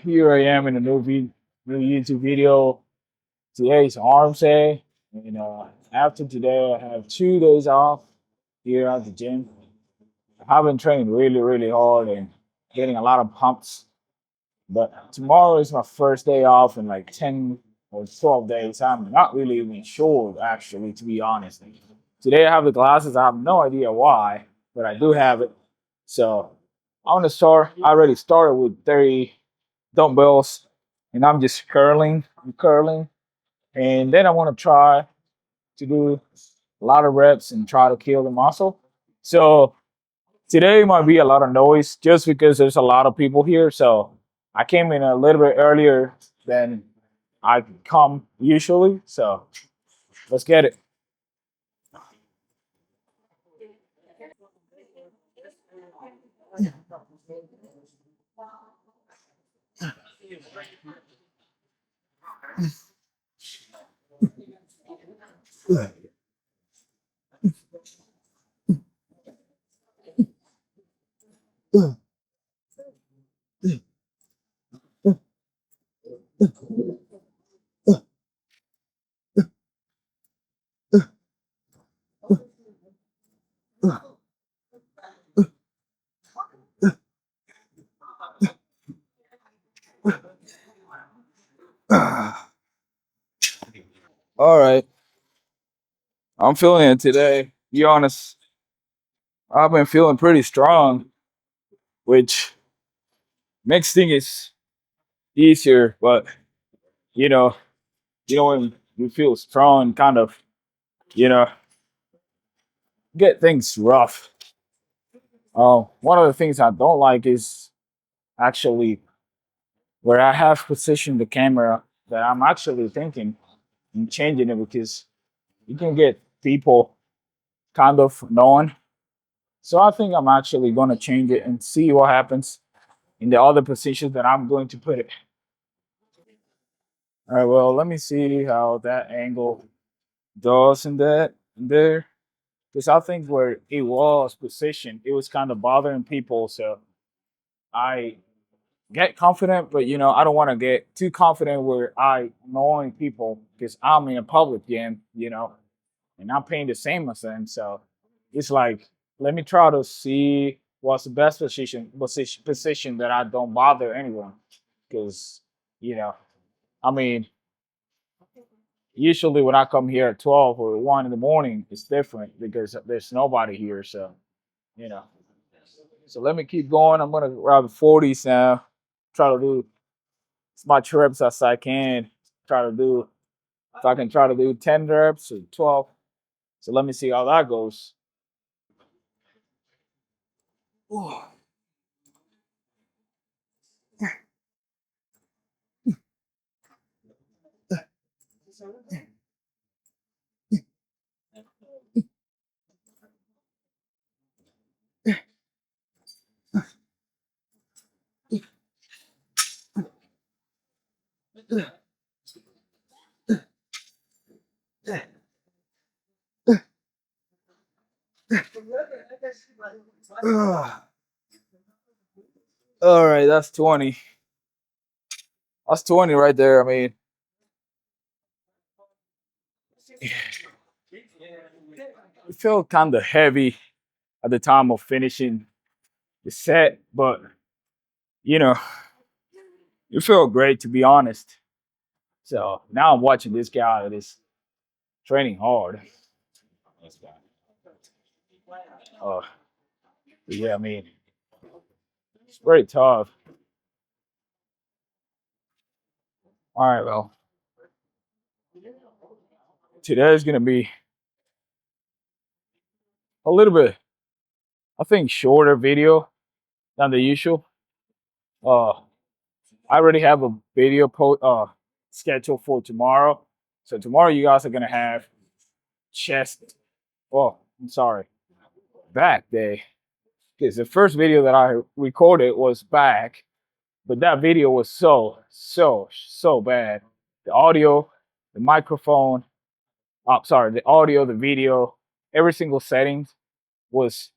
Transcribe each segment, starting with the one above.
Here I am in a new YouTube video. Today is arms day, and after today, I have 2 days off here at the gym. I've been training really hard and getting a lot of pumps. But tomorrow is my first day off in like 10 or 12 days. I'm not really even sure, actually, to be honest. Today I have the glasses. I have no idea why, but I do have it. So I want to start. I already started with 30 dumbbells, and I'm just curling, and then I want to try to do a lot of reps and try to kill the muscle. So today might be a lot of noise just because there's a lot of people here. So I came in a little bit earlier than I come usually. So let's get it. All right, I'm feeling it today. Be honest, I've been feeling pretty strong, which makes things easier. But you know, when you feel strong, kind of, you know, get things rough. One of the things I don't like is actually where I have positioned the camera that I'm actually thinking and changing it because you can get people kind of knowing. So I think I'm actually going to change it and see what happens in the other positions that I'm going to put it. All right, well, let me see how that angle does in that in there. Because I think where it was positioned, it was kind of bothering people. So I get confident, but I don't want to get too confident where I annoying people because I'm in a public gym, and I'm paying the same as them. So it's like, let me try to see what's the best position that I don't bother anyone. Because, you know, I mean, usually when I come here at 12 or 1 in the morning, it's different because there's nobody here. So, you know, so let me keep going. I'm going to grab the 40s now, try to do as much reps as I can. Try to do, if I can try to do 10 reps or 12. So let me see how that goes. All right, that's 20. That's 20 right there. I mean, it felt kind of heavy at the time of finishing the set, but you know, it felt great to be honest. So now I'm watching this guy that is training hard. This guy. Uh, yeah, I mean, it's very tough. All right, well, today's gonna be a little bit, I think, shorter video than the usual. Uh, I already have a video scheduled for tomorrow. So tomorrow you guys are gonna have chest. Oh, I'm sorry, back day. Because the first video that I recorded was back, but that video was so bad. The audio, the microphone, sorry, the audio, the video, every single setting was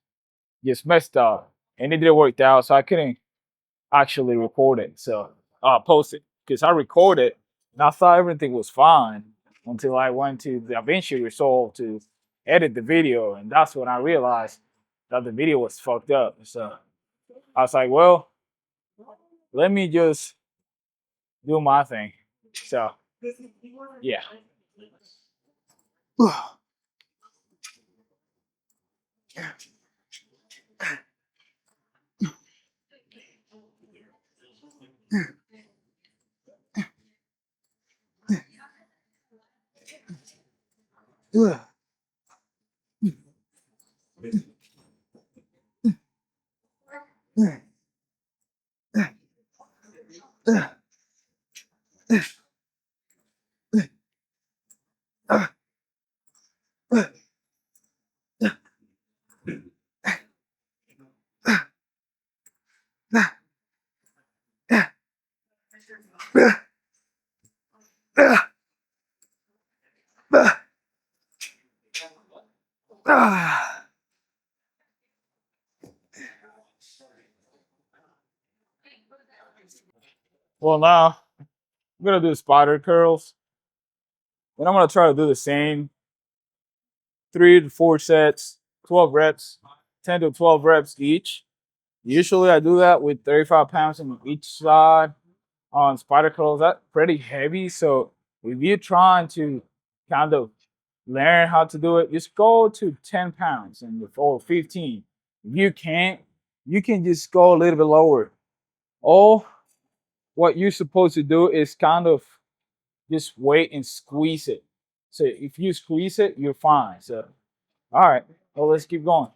just messed up, and it didn't work out, so I couldn't actually record it. So post it because I recorded and I thought everything was fine until I went to the DaVinci Resolve to edit the video, and that's when I realized that the video was fucked up. So I was like, well, let me just do my thing. So yeah. Well, now I'm gonna do spider curls, and I'm gonna try to do the same 3 to 4 sets, 12 reps, 10 to 12 reps each. Usually I do that with 35 pounds on each side on spider curls. That's pretty heavy. So if you're trying to kind of learn how to do it, just go to 10 pounds and or 15. If you can't, you can just go a little bit lower. All what you're supposed to do is kind of just wait and squeeze it. So if you squeeze it, you're fine. So all right, well let's keep going.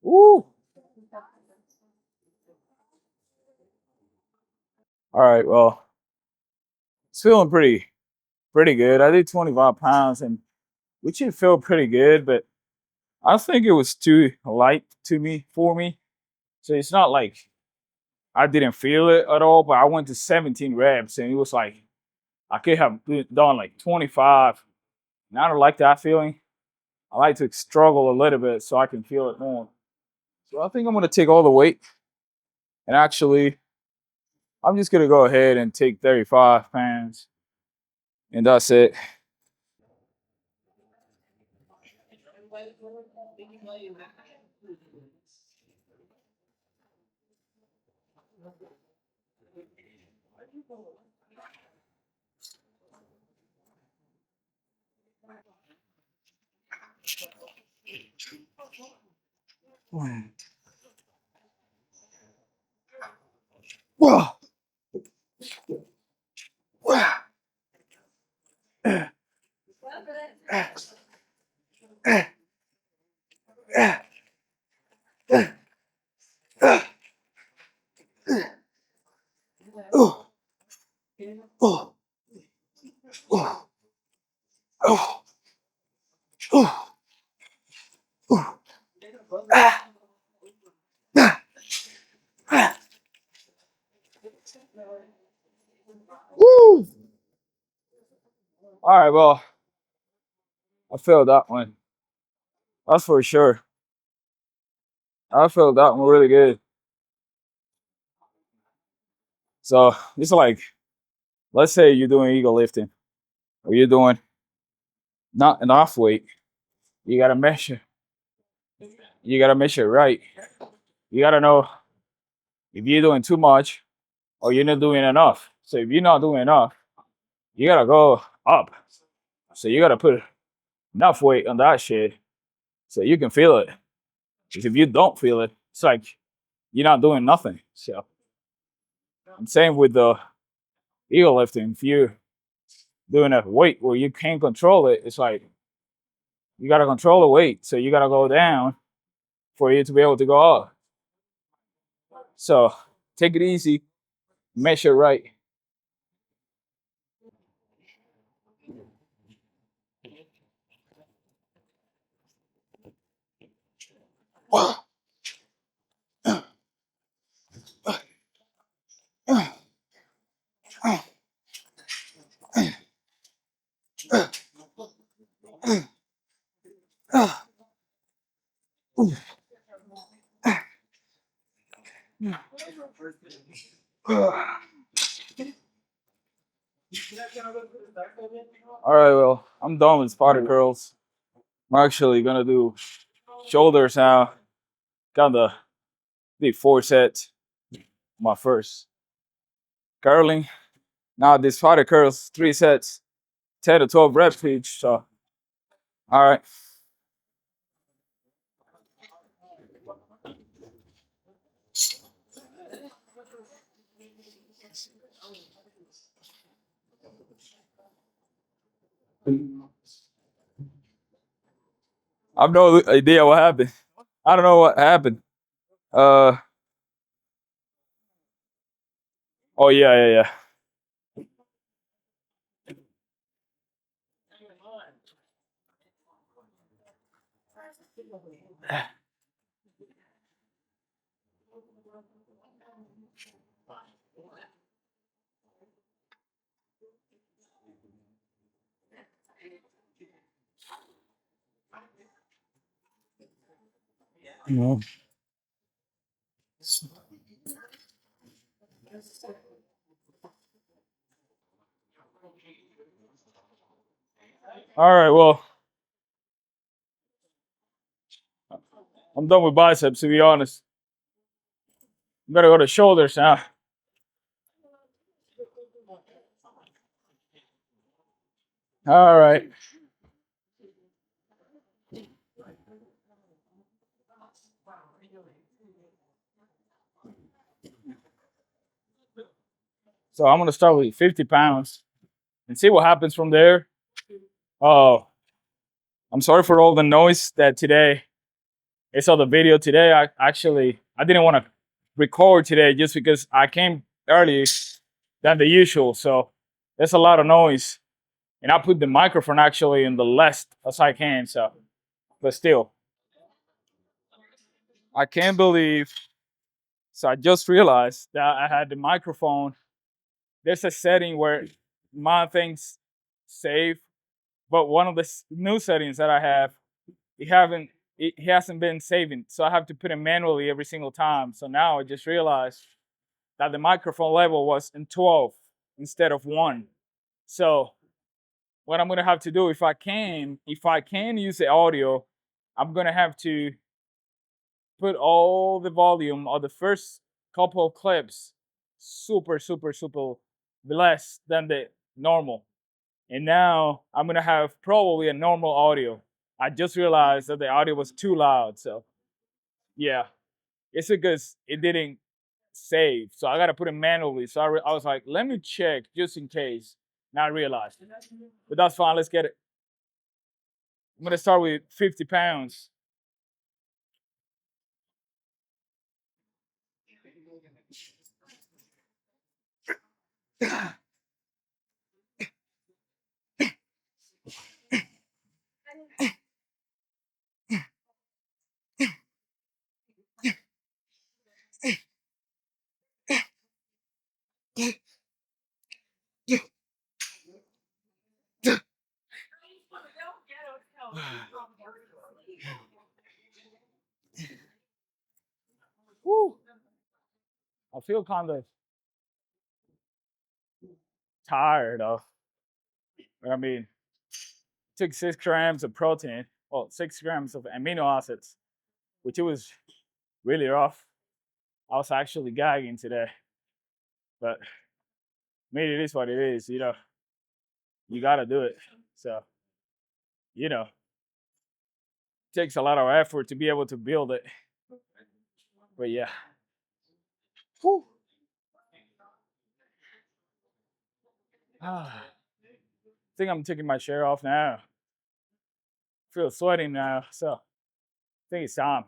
Woo! All right, well, it's feeling pretty good. I did 25 pounds and which should feel pretty good, but I think it was too light to me for me. So it's not like I didn't feel it at all, but I went to 17 reps and it was like I could have done like 25. And I don't like that feeling. I like to struggle a little bit so I can feel it more. So I think I'm gonna take all the weight and actually I'm just gonna go ahead and take 35 pounds and that's it. Woo! All right, well, I failed that one. That's for sure. I felt that one really good. So it's like, let's say you're doing ego lifting or you're doing not enough weight. You gotta measure. You gotta measure right. You gotta know if you're doing too much or you're not doing enough. So if you're not doing enough, you gotta go up. So you gotta put enough weight on that shit so you can feel it. Because if you don't feel it, it's like you're not doing nothing. So and same with the ego lifting. If you doing a weight where you can't control it, it's like you gotta control the weight. So you gotta go down for you to be able to go up. So take it easy, measure right. All right, well, I'm done with spotted curls. I'm actually gonna do shoulders now. Got the did 4 sets. My first curling. Now this spotted curls 3 sets, 10 to 12 reps each. So all right. I've no idea what happened. I don't know what happened. Uh oh yeah. Mhm. All right, well, I'm done with biceps to be honest. I'm gonna go to shoulders now. All right. So I'm gonna start with 50 pounds and see what happens from there. Oh, I'm sorry for all the noise that today. I saw the video today. I didn't want to record today just because I came early than the usual. So there's a lot of noise. And I put the microphone actually in the less as I can. So but still. I can't believe. So I just realized that I had the microphone. There's a setting where my things save, but one of the new settings that I have, it hasn't been saving, so I have to put it manually every single time. So now I just realized that the microphone level was in 12 instead of 1. So what I'm gonna have to do, if I can use the audio, I'm gonna have to put all the volume of the first couple of clips super less than the normal. And now I'm gonna have probably a normal audio. I just realized that the audio was too loud. So yeah, it's because it didn't save. So I gotta put it manually. So I was like, let me check just in case. Now I realized. But that's fine. Let's get it. I'm gonna start with 50 pounds. Woo. I feel kind of tired of. I mean, took 6 grams of protein, well, 6 grams of amino acids, which it was really rough. I was actually gagging today, but I mean, it is what it is. You gotta do it. So, you know, it takes a lot of effort to be able to build it. But yeah. Whew. Ah. think I'm taking my shirt off now. Feel sweating now, so I think it's time.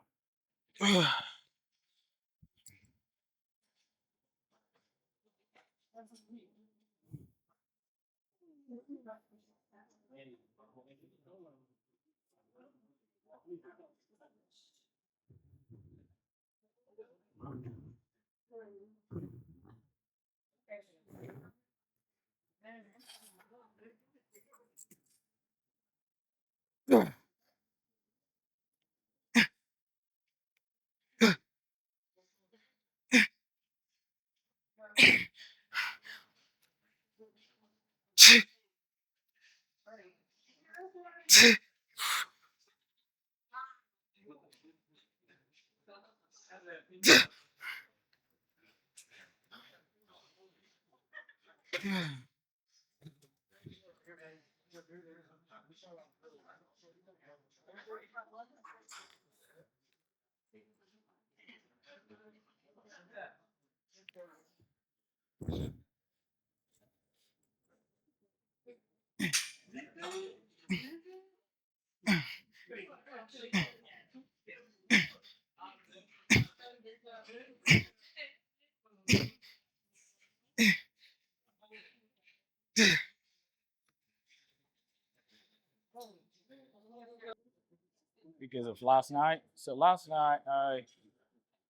Because of last night. So last night I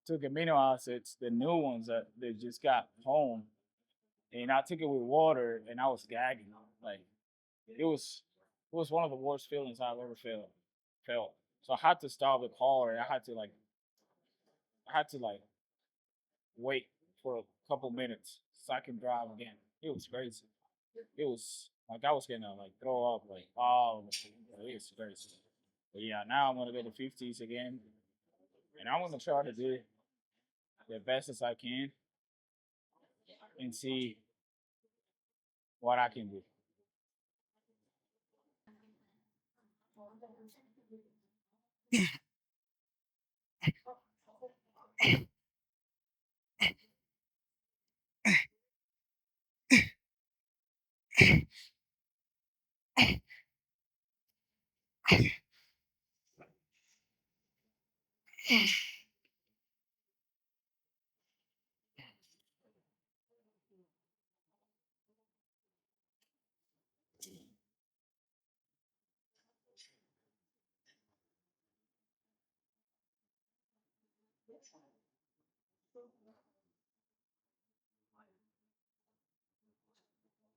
took amino acids, the new ones that they just got home, and I took it with water, and I was gagging. Like it was one of the worst feelings I've ever felt. So I had to stop the car. And I had to like wait for a couple minutes so I can drive again. It was crazy. It was like I was gonna like throw up. Like oh, it was crazy. But yeah, now I'm gonna go to 50s again, and I'm gonna try to do the best as I can and see what I can do.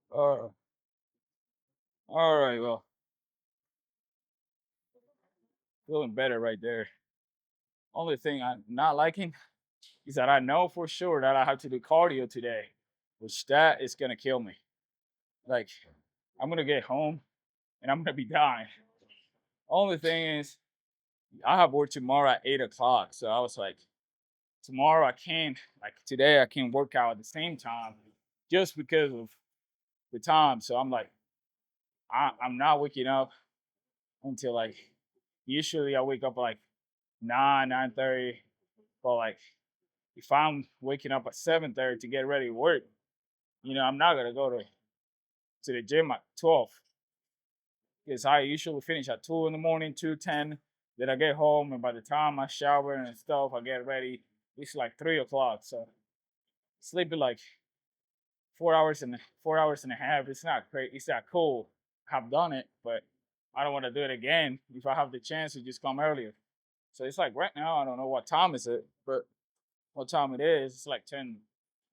Uh, all right, well, feeling better right there. Only thing I'm not liking is that I know for sure that I have to do cardio today, which that is gonna kill me. Like, I'm gonna get home and I'm gonna be dying. Only thing is, I have work tomorrow at 8 o'clock, so I was like, tomorrow I can't, like today I can't work out at the same time, just because of the time. So I'm like, I'm not waking up until like usually I wake up like 9:30, but like if I'm waking up at 7:30 to get ready to work, I'm not gonna go to the gym at 12 because I usually finish at 2 in the morning, 2:10. Then I get home, and by the time I shower and stuff, I get ready. It's like 3 o'clock. So sleeping like 4 hours and a half. It's not great. It's not cool. I've done it, but I don't want to do it again. If I have the chance to just come earlier. So it's like right now, I don't know what time is it, but what time it is, it's like 10,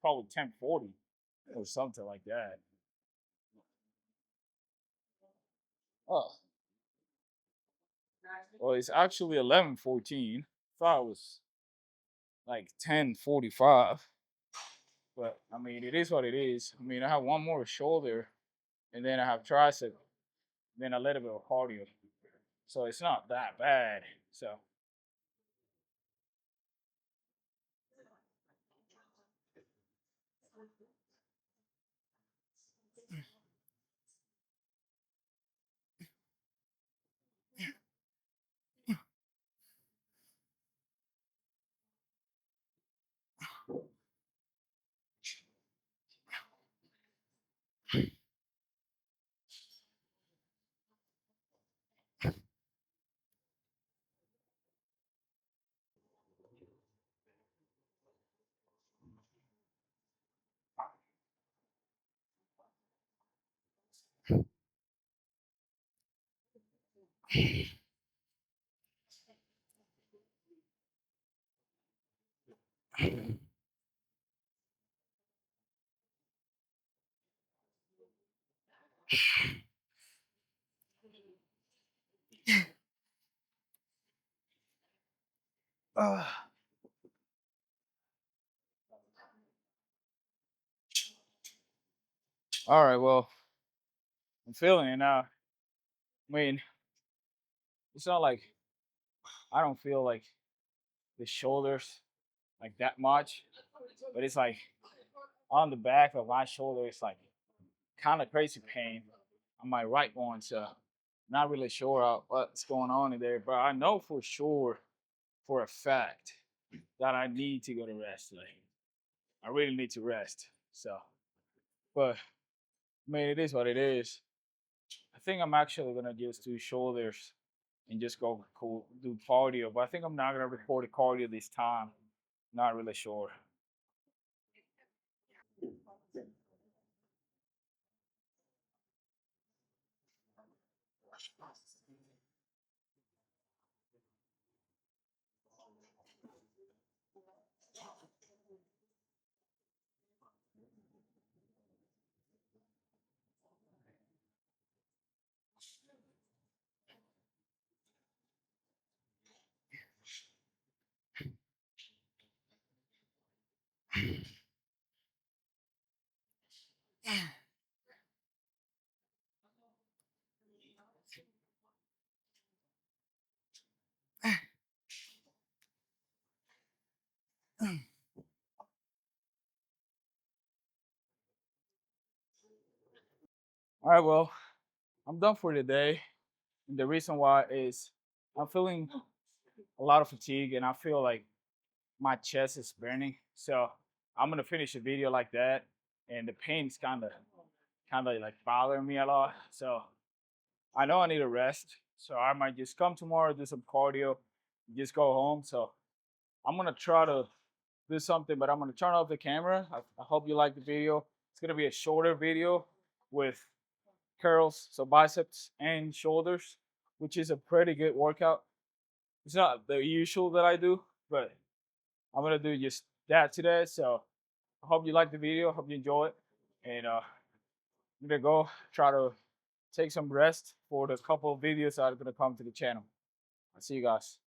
probably 10:40 or something like that. Oh, well, it's actually 11:14. Thought it was like 10:45, but I mean, it is what it is. I mean, I have one more shoulder, and then I have tricep, then a little bit of cardio, so it's not that bad. So Ah, all right, well, I'm feeling it now. I mean, it's not like I don't feel like the shoulders like that much, but it's like on the back of my shoulder, it's like kind of crazy pain on my right one. So not really sure what's going on in there, but I know for sure, for a fact, that I need to go to rest today. I really need to rest. So, but I mean, it is what it is. I think I'm actually gonna just do shoulders and just go do cardio. But I think I'm not gonna record the cardio this time. Not really sure. All right, well, I'm done for today. And the reason why is I'm feeling a lot of fatigue and I feel like my chest is burning. So I'm gonna finish the video like that. And the pain's kinda like bothering me a lot. So I know I need a rest. So I might just come tomorrow, do some cardio, just go home. So I'm gonna try to do something, but I'm gonna turn off the camera. I hope you like the video. It's gonna be a shorter video with curls, so biceps and shoulders, which is a pretty good workout. It's not the usual that I do, but I'm gonna do just that today. So I hope you like the video. Hope you enjoy it, and I'm gonna go try to take some rest for the couple of videos that are gonna come to the channel. I'll see you guys.